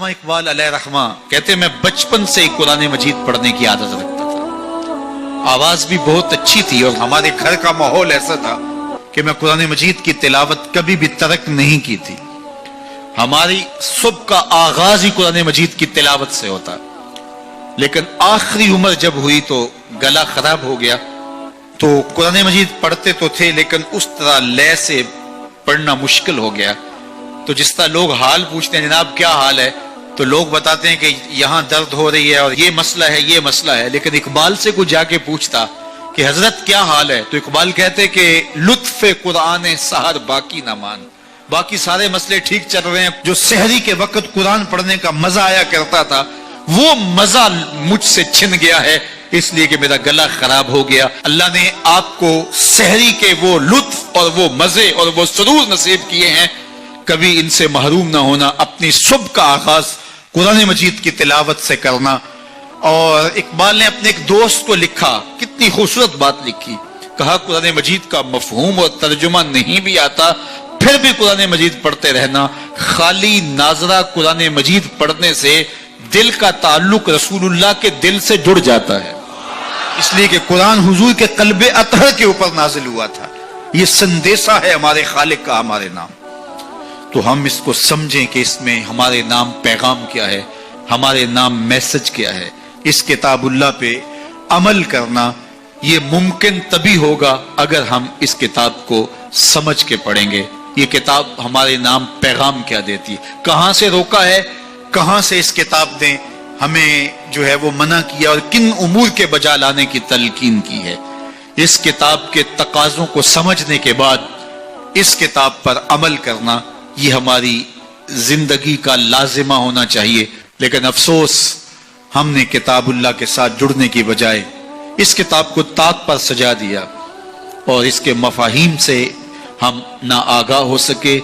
علامہ اقبال علیہ رحمہ کہتے ہیں میں بچپن سے قرآن مجید پڑھنے کی عادت رکھتا تھا، آواز بھی بہت اچھی تھی اور ہمارے گھر کا ماحول ایسا تھا کہ میں قرآن مجید کی تلاوت کبھی بھی ترک نہیں کی تھی۔ ہماری صبح کا آغاز ہی قرآن مجید کی تلاوت سے ہوتا، لیکن آخری عمر جب ہوئی تو گلا خراب ہو گیا، تو قرآن مجید پڑھتے تو تھے لیکن اس طرح لے سے پڑھنا مشکل ہو گیا۔ تو جس طرح لوگ حال پوچھتے ہیں جناب کیا حال ہے، تو لوگ بتاتے ہیں کہ یہاں درد ہو رہی ہے اور یہ مسئلہ ہے یہ مسئلہ ہے، لیکن اقبال سے کوئی جا کے پوچھتا کہ حضرت کیا حال ہے، تو اقبال کہتے کہ لطف قرآن سحر باقی نہ مان، باقی سارے مسئلے ٹھیک چل رہے ہیں، جو سحری کے وقت قرآن پڑھنے کا مزہ آیا کرتا تھا وہ مزہ مجھ سے چھن گیا ہے، اس لیے کہ میرا گلا خراب ہو گیا۔ اللہ نے آپ کو سحری کے وہ لطف اور وہ مزے اور وہ سرور نصیب کیے ہیں، کبھی ان سے محروم نہ ہونا، اپنی صبح کا آغاز قرآن مجید کی تلاوت سے کرنا۔ اور اقبال نے اپنے ایک دوست کو لکھا، کتنی خوبصورت بات لکھی، کہا قرآن مجید کا مفہوم اور ترجمہ نہیں بھی آتا پھر بھی قرآن مجید پڑھتے رہنا، خالی ناظرہ قرآن مجید پڑھنے سے دل کا تعلق رسول اللہ کے دل سے جڑ جاتا ہے، اس لیے کہ قرآن حضور کے قلب اطہر کے اوپر نازل ہوا تھا، یہ سندیسہ ہے ہمارے خالق کا ہمارے نام۔ تو ہم اس کو سمجھیں کہ اس میں ہمارے نام پیغام کیا ہے، ہمارے نام میسج کیا ہے۔ اس کتاب اللہ پہ عمل کرنا یہ ممکن تبھی ہوگا اگر ہم اس کتاب کو سمجھ کے پڑھیں گے۔ یہ کتاب ہمارے نام پیغام کیا دیتی ہے، کہاں سے روکا ہے، کہاں سے اس کتاب نے ہمیں جو ہے وہ منع کیا اور کن امور کے بجا لانے کی تلقین کی ہے۔ اس کتاب کے تقاضوں کو سمجھنے کے بعد اس کتاب پر عمل کرنا یہ ہماری زندگی کا لازمہ ہونا چاہیے، لیکن افسوس ہم نے کتاب اللہ کے ساتھ جڑنے کی بجائے اس کتاب کو طاق پر سجا دیا اور اس کے مفاہیم سے ہم نہ آگاہ ہو سکے۔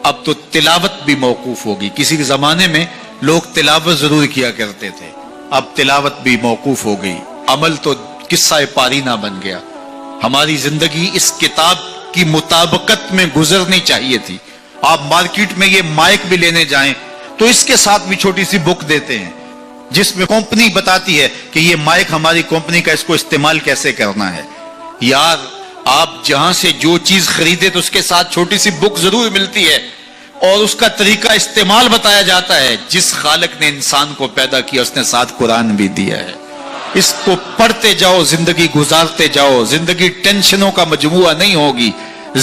اب تو تلاوت بھی موقوف ہوگی، کسی کے زمانے میں لوگ تلاوت ضرور کیا کرتے تھے، اب تلاوت بھی موقوف ہو گئی، عمل تو قصہ پارینہ بن گیا۔ ہماری زندگی اس کتاب کی مطابقت میں گزرنی چاہیے تھی۔ آپ مارکیٹ میں یہ مائک بھی لینے جائیں تو اس کے ساتھ بھی چھوٹی سی بک دیتے ہیں جس میں کمپنی بتاتی ہے کہ یہ مائک ہماری کمپنی کا، اس کو استعمال کیسے کرنا ہے۔ یار آپ جہاں سے جو چیز خریدے تو اس کے ساتھ چھوٹی سی بک ضرور ملتی ہے اور اس کا طریقہ استعمال بتایا جاتا ہے۔ جس خالق نے انسان کو پیدا کیا اس نے ساتھ قرآن بھی دیا ہے، اس کو پڑھتے جاؤ، زندگی گزارتے جاؤ، زندگی ٹینشنوں کا مجموعہ نہیں ہوگی،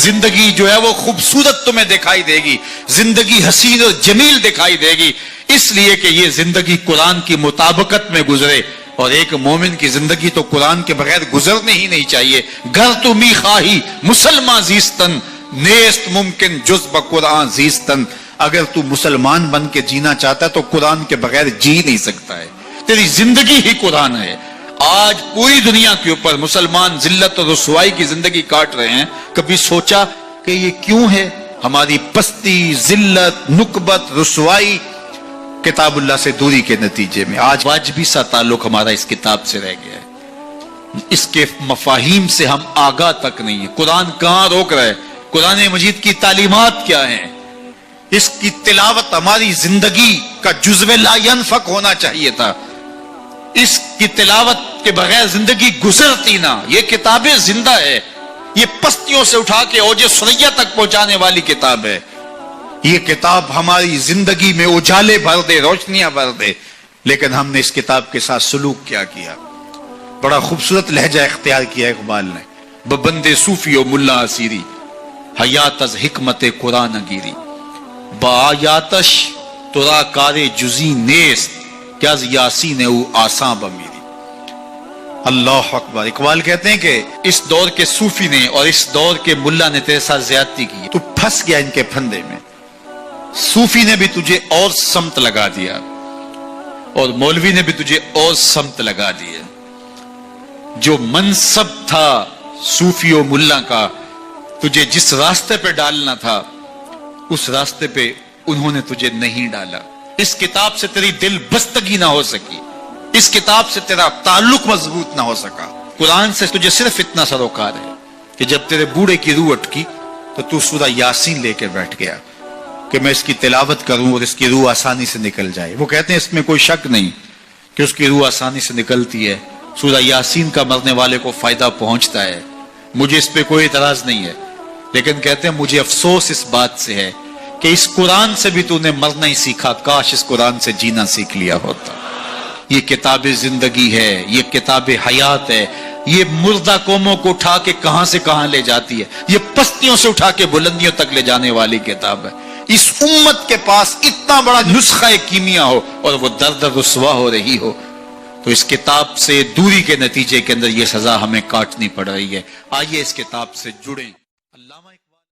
زندگی جو ہے وہ خوبصورت تمہیں دکھائی دے گی، زندگی حسین اور جمیل دکھائی دے گی، اس لیے کہ یہ زندگی قرآن کی مطابقت میں گزرے۔ اور ایک مومن کی زندگی تو قرآن کے بغیر گزرنے ہی نہیں چاہیے۔ گھر تو می خواہی مسلمان زیستن، نیست ممکن جز بقرآن زیستن، اگر تو مسلمان بن کے جینا چاہتا ہے تو قرآن کے بغیر جی نہیں سکتا ہے، تیری زندگی ہی قرآن ہے۔ آج پوری دنیا کے اوپر مسلمان ذلت اور رسوائی کی زندگی کاٹ رہے ہیں، کبھی سوچا کہ یہ کیوں ہے؟ ہماری پستی، ذلت، نکبت، رسوائی کتاب اللہ سے دوری کے نتیجے میں آج واجبی سا تعلق ہمارا اس کتاب سے رہ گیا ہے۔ اس کے مفاہیم سے ہم آگاہ تک نہیں ہیں، قرآن کہاں روک رہا ہے، قرآن مجید کی تعلیمات کیا ہیں، اس کی تلاوت ہماری زندگی کا جزو لا ینفک ہونا چاہیے تھا۔ اس کی تلاوت کے بغیر زندگی گزرتی نہ، یہ کتابیں زندہ ہے، یہ پستیوں سے اٹھا کے اوج ثریا تک پہنچانے والی کتاب ہے۔ یہ کتاب ہماری زندگی میں اجالے بھر دے، روشنیاں بھر دے، لیکن ہم نے اس کتاب کے ساتھ سلوک کیا کیا؟ بڑا خوبصورت لہجہ اختیار کیا اقبال نے، ببندے صوفی و ملا اسیری حیات از حکمت قرآن گیری، با آیاتش ترا کار جزی نیست کیا از یاسین او آساں بمیری۔ اللہ اکبر۔ اقبال کہتے ہیں کہ اس دور کے صوفی نے اور اس دور کے ملا نے تیرے ساتھ زیادتی کی، تو پھنس گیا ان کے پھندے میں۔ صوفی نے بھی تجھے اور سمت لگا دیا اور مولوی نے بھی تجھے اور سمت لگا دیا۔ جو منصب تھا صوفی و ملا کا، تجھے جس راستے پہ ڈالنا تھا اس راستے پہ انہوں نے تجھے نہیں ڈالا۔ اس کتاب سے تیری دل بستگی نہ ہو سکی، اس کتاب سے تیرا تعلق مضبوط نہ ہو سکا۔ قرآن سے تجھے صرف اتنا سروکار ہے کہ جب تیرے بوڑھے کی روح اٹکی تو تو سورہ یاسین لے کے بیٹھ گیا، کہ میں اس کی تلاوت کروں اور اس کی روح آسانی سے نکل جائے. وہ کہتے ہیں اس میں کوئی شک نہیں کہ اس کی روح آسانی سے نکلتی ہے. سورہ یاسین کا مرنے والے کو فائدہ پہنچتا ہے, مجھے اس پہ کوئی اعتراض نہیں ہے, لیکن کہتے ہیں مجھے افسوس اس بات سے ہے کہ اس قرآن سے بھی تو نے مرنا ہی سیکھا, کاش اس قرآن سے جینا سیکھ لیا ہوتا. یہ کتاب زندگی ہے, یہ کتاب حیات ہے, یہ مردہ قوموں کو اٹھا کے کہاں سے کہاں لے جاتی ہے, یہ پستیوں سے اٹھا کے بلندیوں تک لے جانے والی کتاب ہے. اس امت کے پاس اتنا بڑا نسخہ کیمیا ہو اور وہ در در رسوا ہو رہی ہو, تو اس کتاب سے دوری کے نتیجے کے اندر یہ سزا ہمیں کاٹنی پڑ رہی ہے. آئیے اس کتاب سے جڑیں. علامہ